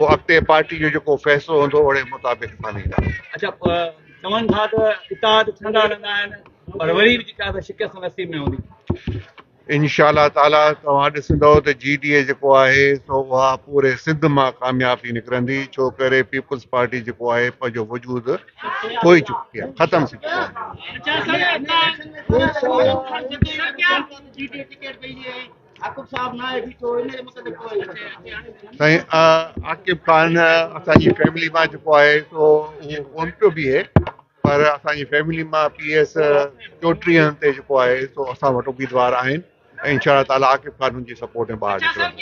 पोइ अॻिते पार्टी जो जेको फ़ैसिलो हूंदो ओड़े मुताबिक़ असां वेंदा। अच्छा चवनि था त इताद ठंडा रहंदा आहिनि पर वरी बि जेका त शिकस्त नसीब में हूंदी। इंशाअल्लाह ताला तव्हां ॾिसंदव त GDA जेको आहे सो उहा पूरे सिंध मां कामयाबी निकिरंदी, छो करे पीपुल्स पार्टी जेको आहे पंहिंजो वजूद खोई चुकी आहे, ख़तम थी चुकी आहे। आकिब खान असांजी फैमिली मां जेको आहे सो उहो कोन पियो बीहे, पर असांजी फैमिली मां PS 34 ते जेको आहे सो असां वटि उम्मीदवार आहिनि ऐं इंशाअल्लाह ताला आकिब खान उनजी सपोर्ट में ॿाहिरि निकिरंदो।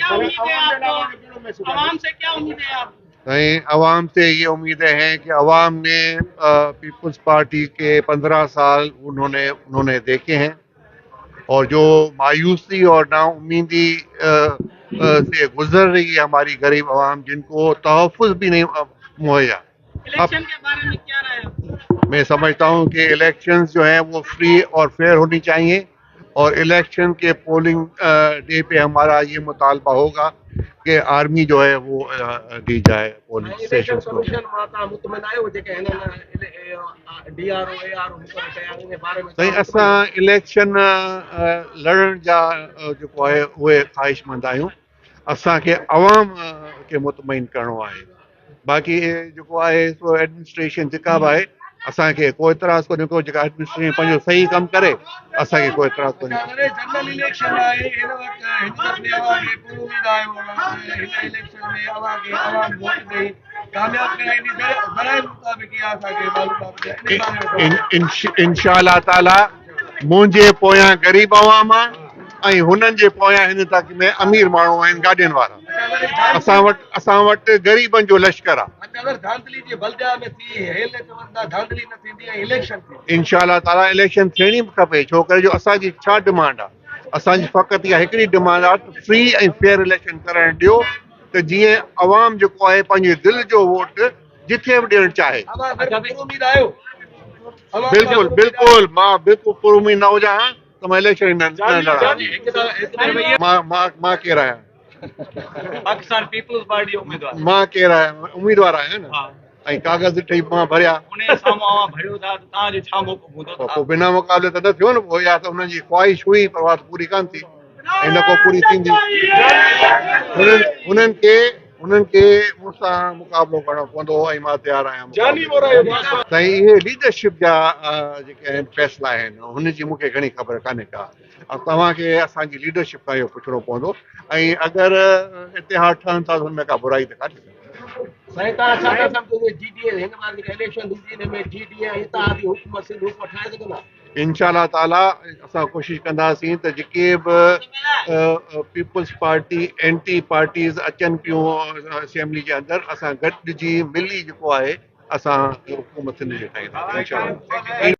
अवाम से ये उम्मीदें हैं कि अवाम ने पीपल्स पार्टी के 15 साल उन्होंने देखे हैं और जो मायूसी और नाउम्मीदी से गुजर रही है हमारी गरीब अवाम, जिनको तहफ़्फ़ुज़ भी नहीं मुहैया। इलेक्शन के बारे में क्या राय है? मैं समझता हूँ कि इलेक्शंस जो हैं वो फ्री और फेयर होनी चाहिए और इलेक्शन के पोलिंग डे पे हमारा ये मुतालबा होगा कि आर्मी जो है वो दी जाए पोलिंग स्टेशन को। सही असां इलेक्शन लड़न जा जेको आहे उहे ख़्वाहिशमंद आहियूं, असांखे अवाम खे मुतमइन करणो आहे। बाक़ी जेको आहे सो एडमिनिस्ट्रेशन जेका बि आहे असांखे कोई इतराज़ कोन्हे को, जेका एडमिनिस्ट्रेशन पंहिंजो सही कमु करे असांखे कोई इतराज़ कोन्हे। जनरल इलेक्शन आहे हिन वक्त हिन दफ़े अवांखे पूरो उम्मीद आहे हिन इलेक्शन में अवांखे अवाम वोट ॾेई कामयाब कराईंदी ज़राए मुताबिक़ इहा असांखे इंशाअल्लाह ताला मुंहिंजे पोयां ग़रीब अवाम आहे ऐं हुननि जे पोयां हिन तक में अमीर माण्हू आहिनि गाॾियुनि वारा। असां वटि ग़रीबनि जो लश्कर आहे। इंशाअल्लाह ताला इलेक्शन थियणी बि खपे, छो करे जो असांजी छा डिमांड आहे, असांजी फ़क़ति इहा हिकिड़ी डिमांड आहे फ्री ऐं फेयर इलेक्शन कराइण ॾियो त जीअं अवाम जेको आहे पंहिंजे दिलि जो वोट जिथे बि ॾियणु चाहे। बिल्कुलु बिल्कुलु मां बिल्कुलु पुर उमीद न हुजां त मां इलेक्शन न लड़ां। मां केरु आहियां? पाकिस्तान पीपल्स पार्टी उम्मीदवार। मां केरु आहियां? उम्मीदवार आहियां न, ऐं कागज़ ठही मां भरिया। पोइ बिना मुक़ाबले त न थियो न, पोइ या त हुननि जी ख़्वाहिश हुई पर उहा पूरी कोन थी ऐं न को पूरी थींदी। उन्हनि खे मूंसां मुक़ाबिलो करणो पवंदो ऐं मां तयारु आहियां। त इहे लीडरशिप जा जेके आहिनि फ़ैसिला आहिनि हुनजी मूंखे घणी ख़बर कान्हे का। तव्हांखे असांजी लीडरशिप खां इहो पुछणो पवंदो ऐं अगरि इतिहाद ठहनि था त हुन में का बुराई त कान्हे। इंशाअल्लाह ताला असां कोशिशि कंदासीं त जेके बि पीपल्स पार्टी एंटी पार्टीज़ अचनि पियूं असेंबली जे अंदरि, असां गॾिजी मिली जेको आहे असां हुकूमत ठाहींदासीं इंशाअल्लाह।